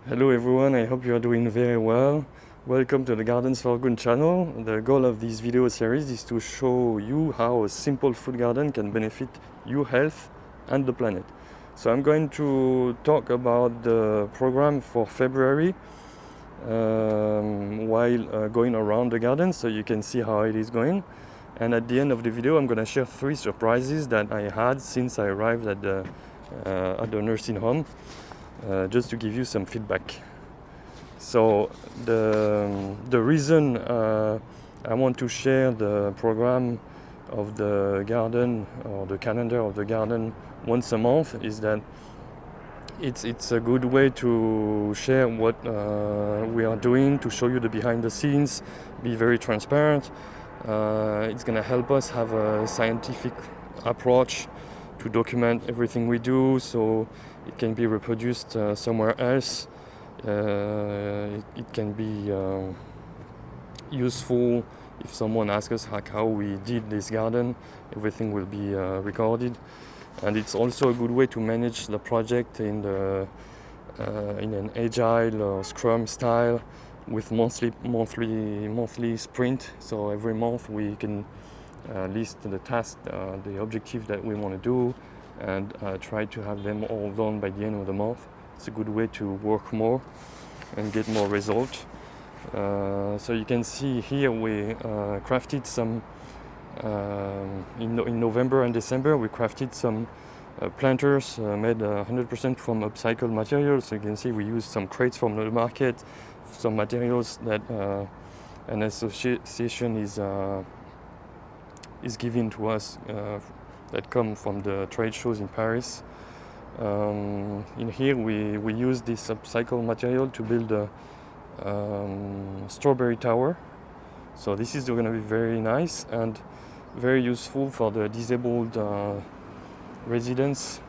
Hello everyone, I hope you are doing very well. Welcome to the Gardens for Good channel. The goal of this video series is to show you how a simple fruit garden can benefit your health and the planet. So I'm going to talk about the program for February while going around the garden so you can see how it is going. And at the end of the video I'm going to share 3 surprises that I had since I arrived at the nursing home. Just to give you some feedback. So the reason I want to share the program of the garden or the calendar of the garden once a month is that it's a good way to share what we are doing, to show you the behind the scenes, be very transparent. It's going to help us have a scientific approach to document everything we do, so it can be reproduced somewhere else. It can be useful if someone asks us how we did this garden. Everything will be recorded, and it's also a good way to manage the project in an agile or Scrum style with monthly sprint. So every month we can list the task, the objective that we want to do, and try to have them all done by the end of the month. It's a good way to work more and get more results. So you can see here we crafted some in November and December we crafted some planters made 100% from upcycled materials. So you can see we used some crates from the market, some materials that an association is giving to us that come from the trade shows in Paris. In here we use this upcycled material to build a strawberry tower. So this is going to be very nice and very useful for the disabled residents,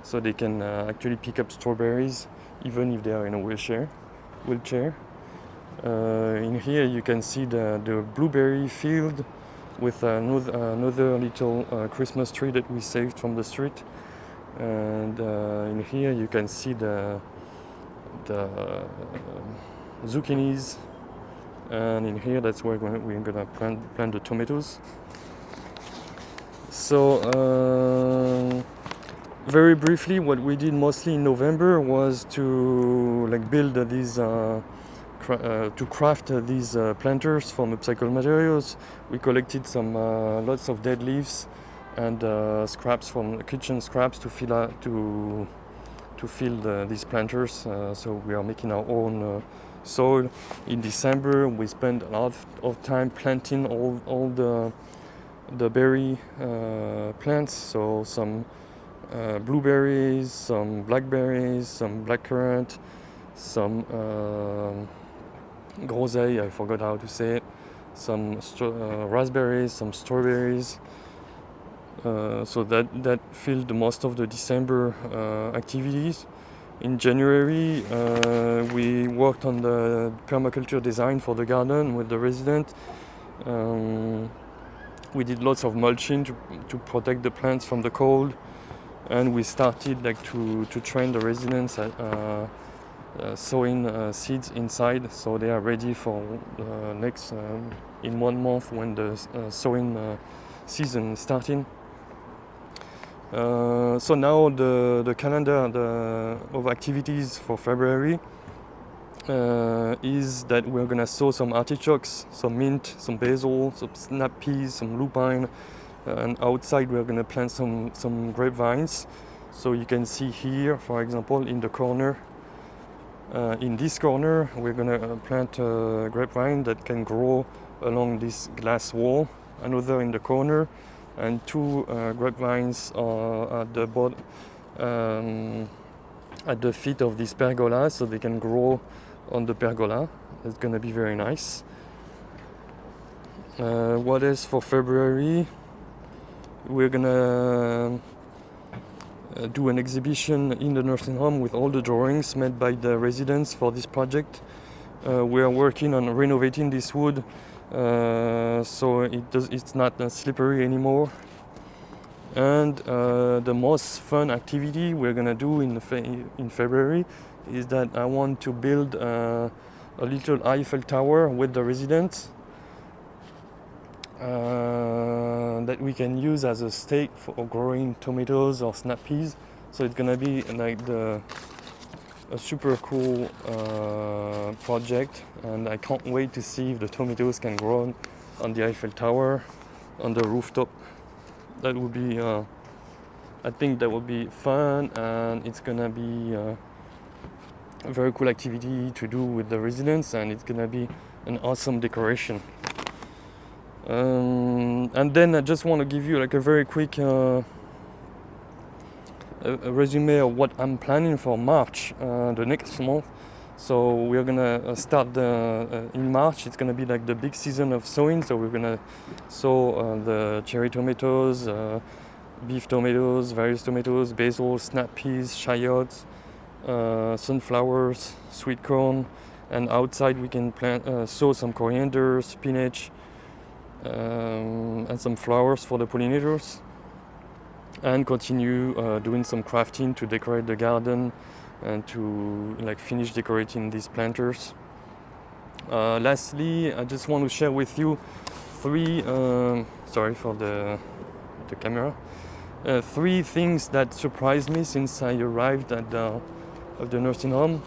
so they can actually pick up strawberries even if they are in a wheelchair. In here you can see the blueberry field with another little Christmas tree that we saved from the street. And in here you can see the zucchinis, and in here that's where we're gonna plant the tomatoes. So very briefly, what we did mostly in November was to build these to craft these planters from upcycled materials. We collected some lots of dead leaves and scraps from kitchen scraps to fill these planters. So we are making our own soil. In December we spent a lot of time planting all the berry plants. So some blueberries, some blackberries, some blackcurrant, some groseille, I forgot how to say it, some raspberries, some strawberries. So that filled most of the December activities. In January, we worked on the permaculture design for the garden with the resident. We did lots of mulching to protect the plants from the cold, and we started to train the residents at sowing seeds inside, so they are ready for next in 1 month when the sowing season is starting. So now the calendar of activities for February is that we're gonna sow some artichokes, some mint, some basil, some snap peas, some lupine, and outside we're gonna plant some grapevines. So you can see here, for example, in the corner, in this corner, we're gonna plant a grapevine that can grow along this glass wall. Another in the corner, and 2 grapevines are at the feet of this pergola, so they can grow on the pergola. That's gonna be very nice. What else for February? We're gonna do an exhibition in the nursing home with all the drawings made by the residents for this project. We are working on renovating this wood so it's not slippery anymore. And the most fun activity we're gonna do in February is that I want to build a little Eiffel Tower with the residents that we can use as a stake for growing tomatoes or snap peas. So it's gonna be like a super cool project, and I can't wait to see if the tomatoes can grow on the Eiffel Tower, on the rooftop. That would be, I think that would be fun, and it's gonna be a very cool activity to do with the residents, and it's gonna be an awesome decoration. And then I just want to give you like a very quick a resume of what I'm planning for March, the next month. So we're gonna start in March. It's gonna be like the big season of sowing. So we're gonna sow the cherry tomatoes, beef tomatoes, various tomatoes, basil, snap peas, shallots, sunflowers, sweet corn, and outside we can sow some coriander, spinach, and some flowers for the pollinators, and continue doing some crafting to decorate the garden and to like finish decorating these planters. Lastly, I just want to share with you three sorry for the camera, three things that surprised me since I arrived at the nursing home,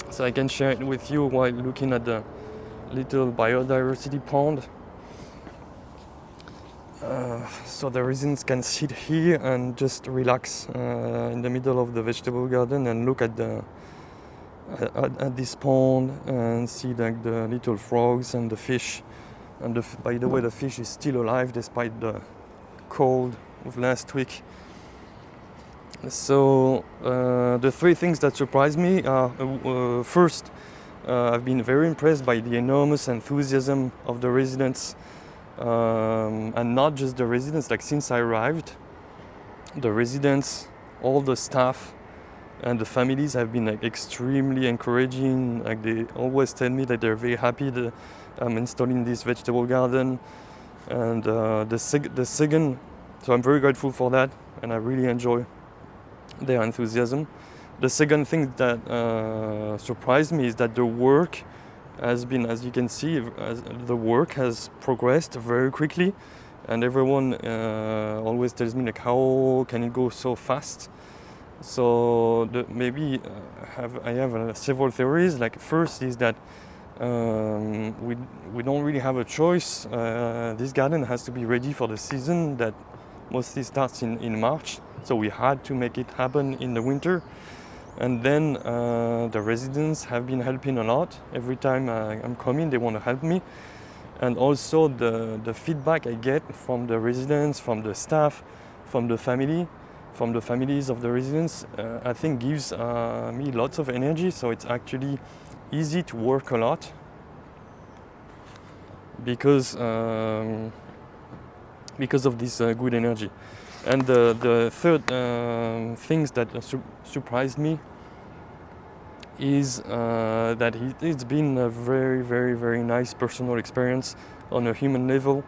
so I can share it with you while looking at the little biodiversity pond. So the residents can sit here and just relax in the middle of the vegetable garden and look at this pond and see like the little frogs and the fish. And by the way, the fish is still alive despite the cold of last week. So the three things that surprised me are first, I've been very impressed by the enormous enthusiasm of the residents. And not just the residents, like since I arrived, the residents, all the staff and the families have been like extremely encouraging. Like they always tell me that they're very happy that I'm installing this vegetable garden. And the second, so I'm very grateful for that, and I really enjoy their enthusiasm. The second thing that surprised me is that the work has been, as you can see, the work has progressed very quickly, and everyone always tells me like, how can it go so fast? So maybe I have several theories. Like first is that we don't really have a choice. This garden has to be ready for the season that mostly starts in March, so we had to make it happen in the winter. And then the residents have been helping a lot. Every time I'm coming, they want to help me. And also the feedback I get from the residents, from the staff, from the families of the residents, I think gives me lots of energy. So it's actually easy to work a lot because of this good energy. And the third things that surprised me is that it's been a very, very, very nice personal experience on a human level.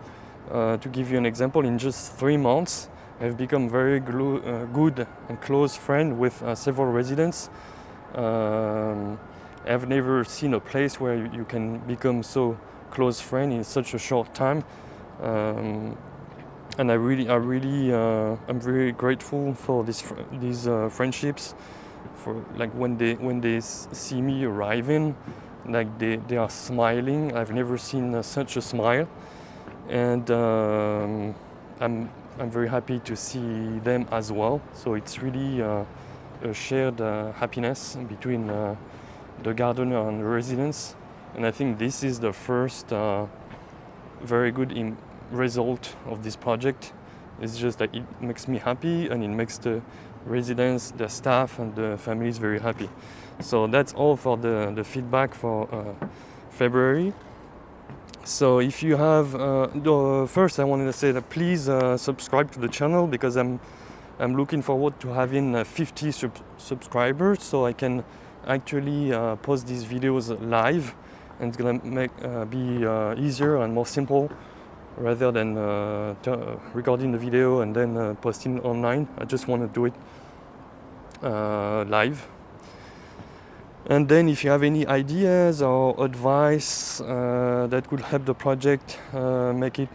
To give you an example, in just 3 months, I've become very good and close friend with several residents. I've never seen a place where you can become so close friend in such a short time. And I'm very grateful for these friendships. For like when they see me arriving, like they are smiling. I've never seen such a smile, and I'm very happy to see them as well. So it's really a shared happiness between the gardener and the residents, and I think this is the first very good result of this project. It's just that it makes me happy, and it makes the residents, the staff, and the families very happy. So that's all for the feedback for February. So if you have, first I wanted to say that please subscribe to the channel, because I'm looking forward to having 50 subscribers, so I can actually post these videos live, and it's gonna be easier and more simple rather than recording the video and then posting online. I just want to do it live. And then if you have any ideas or advice that could help the project make it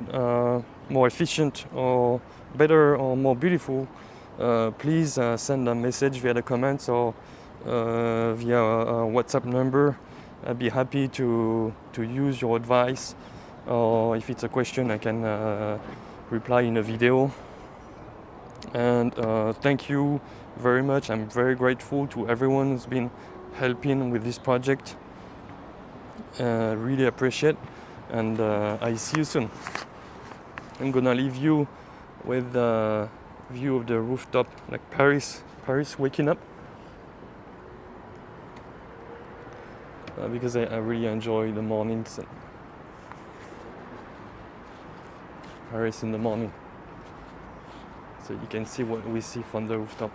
more efficient or better or more beautiful, please send a message via the comments or via a WhatsApp number. I'd be happy to use your advice, or if it's a question I can reply in a video. And thank you very much. I'm very grateful to everyone who's been helping with this project. Really appreciate, and I see you soon. I'm gonna leave you with the view of the rooftop, like Paris waking up, because I really enjoy the mornings. Paris in the morning, so you can see what we see from the rooftop.